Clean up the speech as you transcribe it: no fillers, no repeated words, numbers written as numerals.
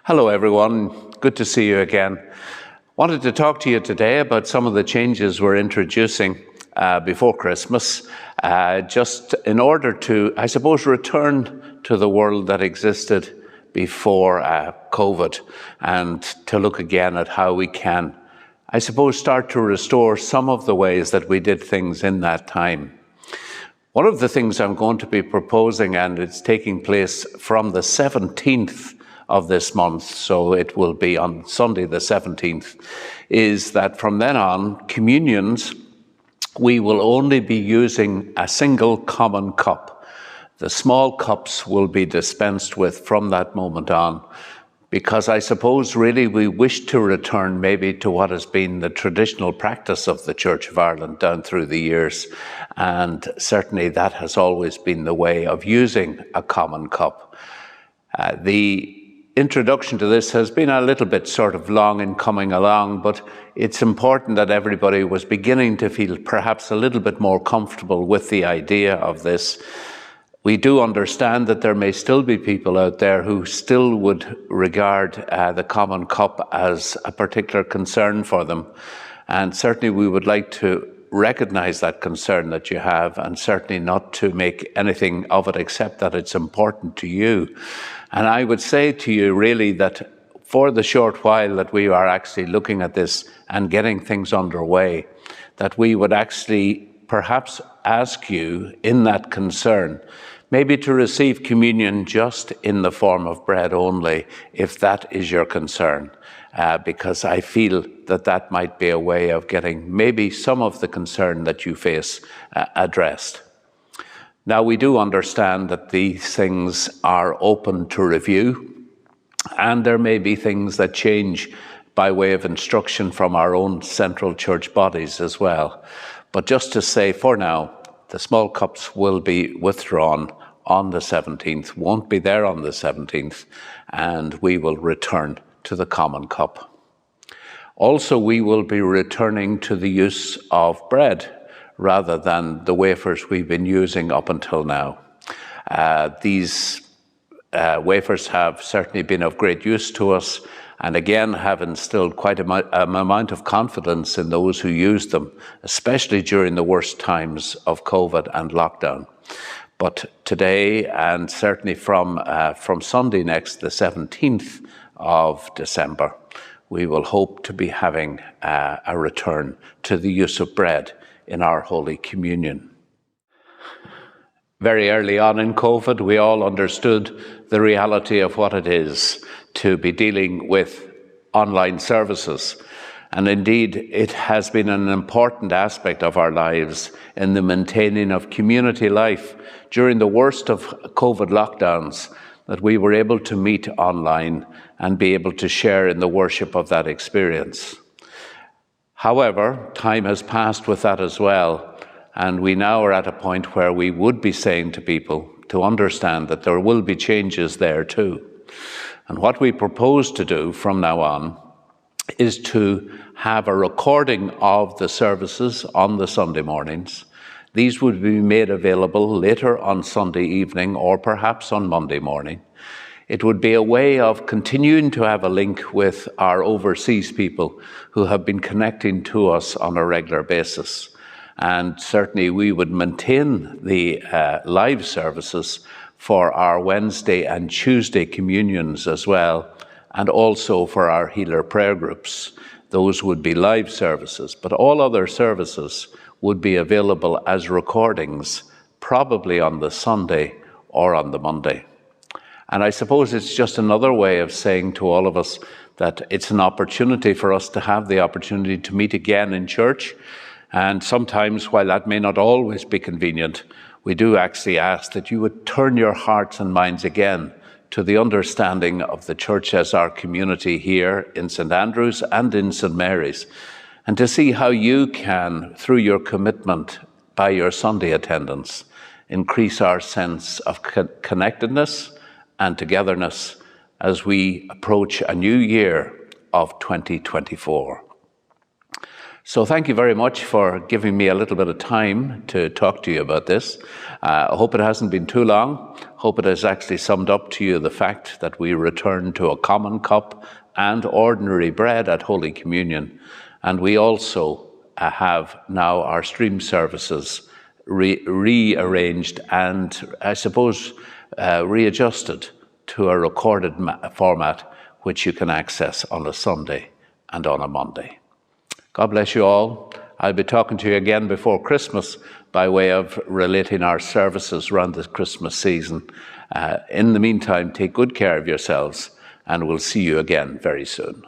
Hello everyone, good to see you again. Wanted to talk to you today about some of the changes we're introducing before Christmas, just in order to, I suppose, return to the world that existed before COVID, and to look again at how we can, I suppose, start to restore some of the ways that we did things in that time. One of the things I'm going to be proposing, and it's taking place from the 17th of this month, so it will be on Sunday the 17th, is that from then on, communions, we will only be using a single common cup. The small cups will be dispensed with from that moment on, because I suppose really we wish to return maybe to what has been the traditional practice of the Church of Ireland down through the years, and certainly that has always been the way of using a common cup. The introduction to this has been a little bit sort of long in coming along, but it's important that everybody was beginning to feel perhaps a little bit more comfortable with the idea of this. We do understand that there may still be people out there who still would regard the common cup as a particular concern for them, and certainly we would like to recognize that concern that you have, and certainly not to make anything of it except that it's important to you. And I would say to you really that for the short while that we are actually looking at this and getting things underway, that we would actually perhaps ask you in that concern maybe to receive communion just in the form of bread only, if that is your concern, because I feel that that might be a way of getting maybe some of the concern that you face addressed. Now, we do understand that these things are open to review, and there may be things that change by way of instruction from our own central church bodies as well. But just to say, for now, the small cups will be withdrawn on the 17th, won't be there on the 17th, and we will return to the common cup. Also, we will be returning to the use of bread rather than the wafers we've been using up until now. These wafers have certainly been of great use to us, and again have instilled quite an amount of confidence in those who use them, especially during the worst times of COVID and lockdown. But today, and certainly from Sunday next, the 17th of December, we will hope to be having a return to the use of bread in our Holy Communion. Very early on in COVID, we all understood the reality of what it is to be dealing with online services. And indeed, it has been an important aspect of our lives in the maintaining of community life during the worst of COVID lockdowns, that we were able to meet online and be able to share in the worship of that experience. However, time has passed with that as well, and we now are at a point where we would be saying to people to understand that there will be changes there too. And what we propose to do from now on is to have a recording of the services on the Sunday mornings. These would be made available later on Sunday evening or perhaps on Monday morning. It would be a way of continuing to have a link with our overseas people who have been connecting to us on a regular basis. And certainly we would maintain the live services for our Wednesday and Tuesday communions as well, and also for our healer prayer groups. Those would be live services, but all other services would be available as recordings, probably on the Sunday or on the Monday. And I suppose it's just another way of saying to all of us that it's an opportunity for us to have the opportunity to meet again in church. And sometimes, while that may not always be convenient, we do actually ask that you would turn your hearts and minds again to the understanding of the church as our community here in St. Andrew's and in St. Mary's, and to see how you can, through your commitment by your Sunday attendance, increase our sense of connectedness and togetherness as we approach a new year of 2024. So thank you very much for giving me a little bit of time to talk to you about this. I hope it hasn't been too long. Hope it has actually summed up to you the fact that we return to a common cup and ordinary bread at Holy Communion. And we also have now our stream services rearranged and, I suppose, readjusted to a recorded format which you can access on a Sunday and on a Monday. God bless you all. I'll be talking to you again before Christmas by way of relating our services around the Christmas season. In the meantime, take good care of yourselves, and we'll see you again very soon.